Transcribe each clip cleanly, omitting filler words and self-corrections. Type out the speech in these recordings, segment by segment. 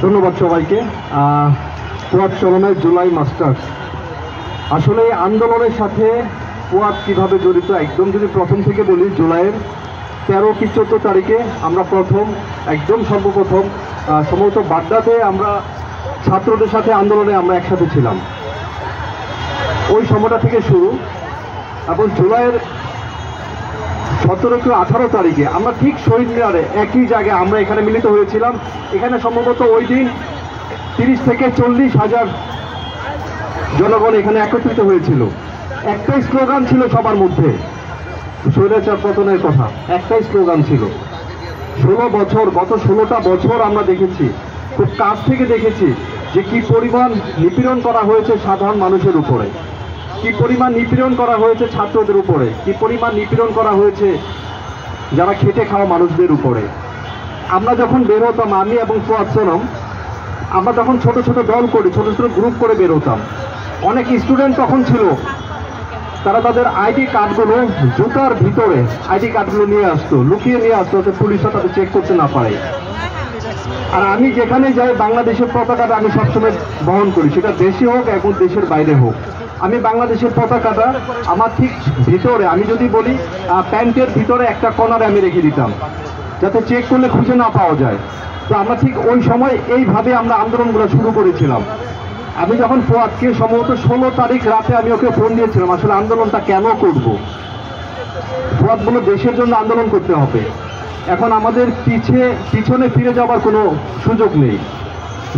ধন্যবাদ সবাইকে। ফুয়াদ চরমের জুলাই মাস্টার্স, আসলে এই আন্দোলনের সাথে ফুয়াদ কীভাবে জড়িত একদম যদি প্রথম থেকে বলি, জুলাইয়ের 13 কি 14 তারিখে আমরা সর্বপ্রথম সম্ভবত বাড্ডাতে আমরা ছাত্রদের সাথে আন্দোলনে আমরা একসাথে ছিলাম। ওই সময়টা থেকে শুরু, এবং জুলাইয়ের 17 কি 18 তারিখে আমরা ঠিক শহীদ মিনারে একই জায়গায় আমরা এখানে মিলিত হয়েছিলাম। এখানে সম্ভবত ওই দিন 30 থেকে 40 হাজার জনগণ এখানে একত্রিত হয়েছিল। একটাই স্লোগান ছিল সবার মধ্যে, স্বৈরাচার পতনের কথা। একটাই স্লোগান ছিল। 16 বছর, গত 16টা বছর আমরা দেখেছি, খুব কাছ থেকে দেখেছি যে কি পরিমাণ নিপীড়ন করা হয়েছে সাধারণ মানুষের উপরে, কি পরিমাণ নিপীড়ন করা হয়েছে ছাত্রদের উপরে, কি পরিমাণ নিপীড়ন করা হয়েছে যারা খেটে খাওয়া মানুষদের উপরে। আমরা যখন বের হতাম, আমি এবং ফুয়াদ চরম, আমরা তখন ছোট ছোট দল করে, ছোট ছোট গ্রুপ করে বের হতাম। অনেক স্টুডেন্ট তখন ছিল, তারা তাদের আইডি কার্ডগুলো জুতার ভিতরে আইডি কার্ডগুলো নিয়ে আসতো, লুকিয়ে নিয়ে আসতো, যাতে পুলিশরা তাদের চেক করতে না পারে। আর আমি যেখানে যাই, বাংলাদেশের পতাকাটা আমি সবসময় বহন করি, সেটা দেশে হোক এবং দেশের বাইরে হোক। আমি বাংলাদেশের পতাকাটা আমার ঠিক ভিতরে, আমি যদি বলি প্যান্টের ভিতরে একটা কর্নারে আমি রেখে দিতাম, যাতে চেক করলে খুঁজে না পাওয়া যায়। তো আমরা ঠিক ওই সময় এইভাবে আমরা আন্দোলনগুলো শুরু করেছিলাম। আমি যখন ফুয়াদকে সম্ভবত 16 তারিখ রাতে আমি ওকে ফোন দিয়েছিলাম, আসলে আন্দোলনটা কেন করব। ফুয়াদ বলল দেশের জন্য আন্দোলন করতে হবে, এখন আমাদের পিছনে ফিরে যাওয়ার কোনো সুযোগ নেই।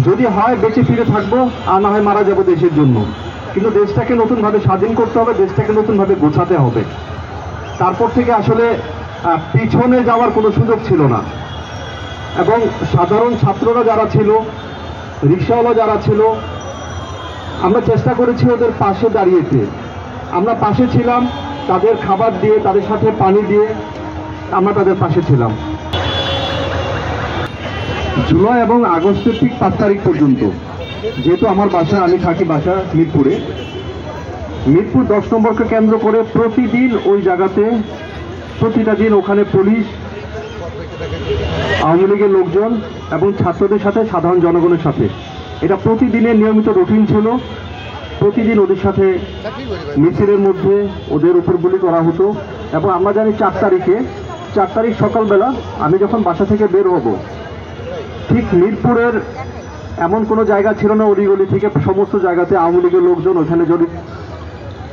যদি হয় বেঁচে ফিরে থাকবো, আর না হয় মারা যাবো দেশের জন্য, কিন্তু দেশটাকে নতুনভাবে স্বাধীন করতে হবে, দেশটাকে নতুনভাবে গোছাতে হবে। তারপর থেকে আসলে পিছনে যাওয়ার কোনো সুযোগ ছিল না। এবং সাধারণ ছাত্ররা যারা ছিল, রিক্সাওয়ালা যারা ছিল, আমরা চেষ্টা করেছি ওদের পাশে দাঁড়িয়েতে। আমরা পাশে ছিলাম, তাদের খাবার দিয়ে, তাদের সাথে পানি দিয়ে আমরা তাদের পাশে ছিলাম। জুলাই এবং আগস্টের ঠিক 5 তারিখ পর্যন্ত, যেহেতু আমার বাসা, আমি থাকি বাসা মিরপুরে, মিরপুর 10 নম্বরকে কেন্দ্র করে প্রতিদিন ওই জায়গাতে, প্রতিটা দিন ওখানে পুলিশ, আওয়ামী লীগের লোকজন এবং ছাত্রদের সাথে, সাধারণ জনগণের সাথে, এটা প্রতিদিনের নিয়মিত রুটিন ছিল। প্রতিদিন ওদের সাথে মিছিলের মধ্যে ওদের উপর গুলি করা হতো। এবং আমরা জানি 4 তারিখ সকালবেলা আমি যখন বাসা থেকে বের হব, ঠিক মিরপুরের এমন কোনো জায়গা ছিল না অলিগলি থেকে সমস্ত জায়গাতে আওয়ামী লীগের লোকজন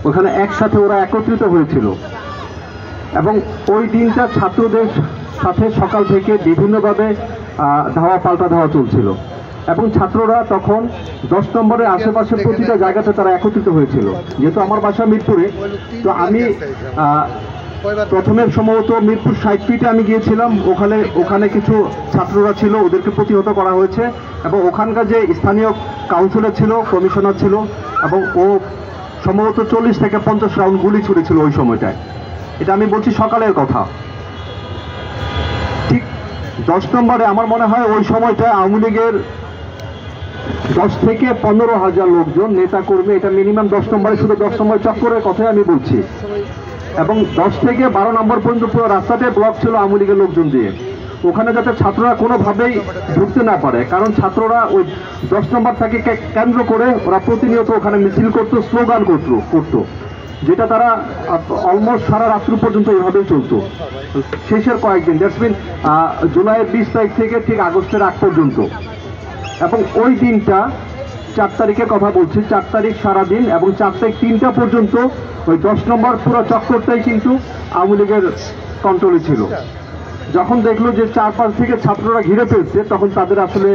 ওখানে একসাথে ওরা একত্রিত হয়েছিল। এবং ওই দিনটা ছাত্রদের সাথে সকাল থেকে বিভিন্নভাবে ধাওয়া পাল্টা ধাওয়া চলছিল। এবং ছাত্ররা তখন 10 নম্বরের আশেপাশে প্রতিটা জায়গাতে তারা একত্রিত হয়েছিল। যেহেতু আমার বাসা মিরপুরে, তো আমি প্রথমে সম্ভবত মিরপুর 60 ফিটে আমি গিয়েছিলাম। ওখানে কিছু ছাত্ররা ছিল, ওদেরকে প্রতিহত করা হয়েছে। এবং ওখানকার যে স্থানীয় কাউন্সিলর ছিল, কমিশনার ছিল, এবং ও সম্ভবত 40 থেকে 50 রাউন্ড গুলি ছুড়েছিল ওই সময়টায়। এটা আমি বলছি সকালের কথা। ঠিক 10 নম্বরে আমার মনে হয় ওই সময়টা আওয়ামী লীগের 10 থেকে 15 হাজার লোকজন, নেতা কর্মী, এটা মিনিমাম 10 নম্বরে, শুধু 10 নম্বর চক্করের কথাই আমি বলছি। এবং 10 থেকে 12 নম্বর পর্যন্ত পুরো রাস্তাতে ব্লক ছিল আওয়ামী লীগের লোকজন দিয়ে, ওখানে যাতে ছাত্ররা কোনোভাবেই ঢুকতে না পারে। কারণ ছাত্ররা ওই 10 নম্বর থেকে কেন্দ্র করে ওরা প্রতিনিয়ত ওখানে মিছিল করতো, স্লোগান করতো, যেটা তারা অলমোস্ট সারা রাত্রি পর্যন্ত এইভাবেই চলতো শেষের কয়েকদিন, দ্যাটস মিন জুলাইয়ের 20 তারিখ থেকে ঠিক আগস্টের আগ পর্যন্ত। এবং ওই দিনটা 4 তারিখের কথা বলছি, 4 তারিখ সারাদিন, এবং 4 তারিখ 3টা পর্যন্ত ওই 10 নম্বর পুরো চক্করটাই কিন্তু আওয়ামী লীগের কন্ট্রোলে ছিল। যখন দেখলো যে 4-5 থেকে ছাত্ররা ঘিরে ফেলছে, তখন তাদের আসলে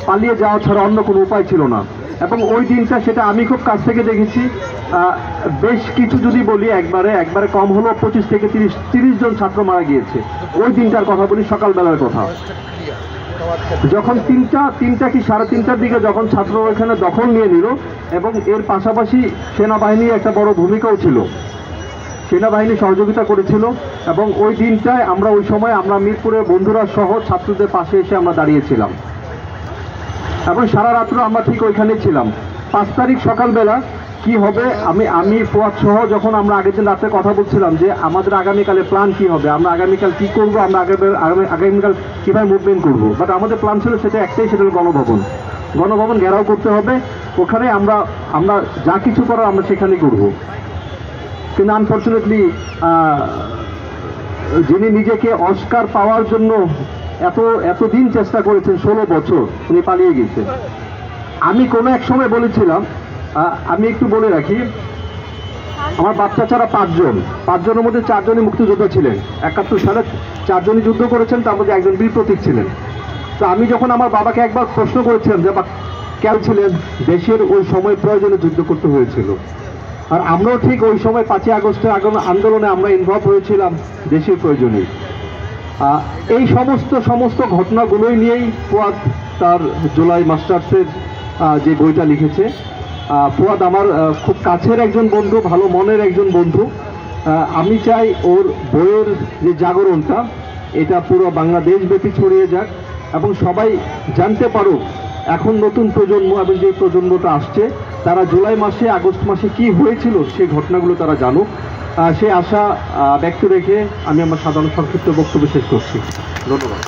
পালিয়ে যাওয়া ছাড়া অন্য কোনো উপায় ছিল না। এবং ওই দিনটা, সেটা আমি খুব কাছ থেকে দেখেছি, বেশ কিছু যদি বলি, একবারে কম হলো 25 থেকে 30 জন ছাত্র মারা গিয়েছে। ওই দিনটার কথা বলি, সকালবেলার কথা। যখন 3টা কি 3:30টার দিকে যখন ছাত্র ওইখানে দখল নিয়ে নিল, এবং এর পাশাপাশি সেনাবাহিনীর একটা বড় ভূমিকাও ছিল, সেনাবাহিনী সহযোগিতা করেছিল। এবং ওই দিনটায় আমরা, ওই সময় আমরা মিরপুরের বন্ধুরা সহ ছাত্রদের পাশে এসে আমরা দাঁড়িয়েছিলাম, এবং সারা রাত্র আমরা ঠিক ওইখানে ছিলাম। 5 তারিখ সকালবেলা কি হবে, আমি ফুয়াদ সহ যখন আমরা আগের দিন রাত্রে কথা বলছিলাম যে আমাদের আগামীকালে প্ল্যান কি হবে, আমরা আগামীকাল কি করব, আমরা আগামীকাল কীভাবে মুভমেন্ট করব, বাট আমাদের প্ল্যান ছিল সেটা একটাই, সেটা হলো গণভবন ঘেরাও করতে হবে। ওখানে আমরা যা কিছু করার আমরা সেখানেই করব। কিন্তু আনফর্চুনেটলি যিনি নিজেকে অস্কার পাওয়ার জন্য এতদিন চেষ্টা করেছেন, 16 বছর, উনি পালিয়ে গেছে। আমি কোনো এক সময় বলেছিলাম, আমি একটু বলে রাখি, আমার বাচ্চা ছাড়া পাঁচজনের মধ্যে 4 জনই মুক্তিযোদ্ধা ছিলেন। 71 সালে 4 জনই যুদ্ধ করেছেন, তার মধ্যে একজন বীর প্রতীক ছিলেন। তো আমি যখন আমার বাবাকে একবার প্রশ্ন করেছিলাম যে কেন ছিলেন, দেশের ওই সময় প্রয়োজনে যুদ্ধ করতে হয়েছিল। আর আমরাও ঠিক ওই সময় 5ই আগস্টের আন্দোলনে আমরা ইনভলভ হয়েছিলাম দেশের প্রয়োজনে। এই সমস্ত ঘটনাগুলোই নিয়েই ফুয়াদ তার জুলাই মাস্টার্সের যে বইটা লিখেছে। ফুয়াদ আমার খুব কাছের একজন বন্ধু, ভালো মনের একজন বন্ধু। আমি চাই ওর বইয়ের যে জাগরণটা, এটা পুরো বাংলাদেশব্যাপী ছড়িয়ে যাক এবং সবাই জানতে পারুক, এখন নতুন প্রজন্ম এবং যে প্রজন্মটা আসছে তারা জুলাই মাসে আগস্ট মাসে কি হয়েছিল সেই ঘটনাগুলো তারা জানুক। সেই আশা ব্যক্ত রেখে আমি আমার সাধারণ সংক্ষিপ্ত বক্তব্য শেষ করছি। ধন্যবাদ।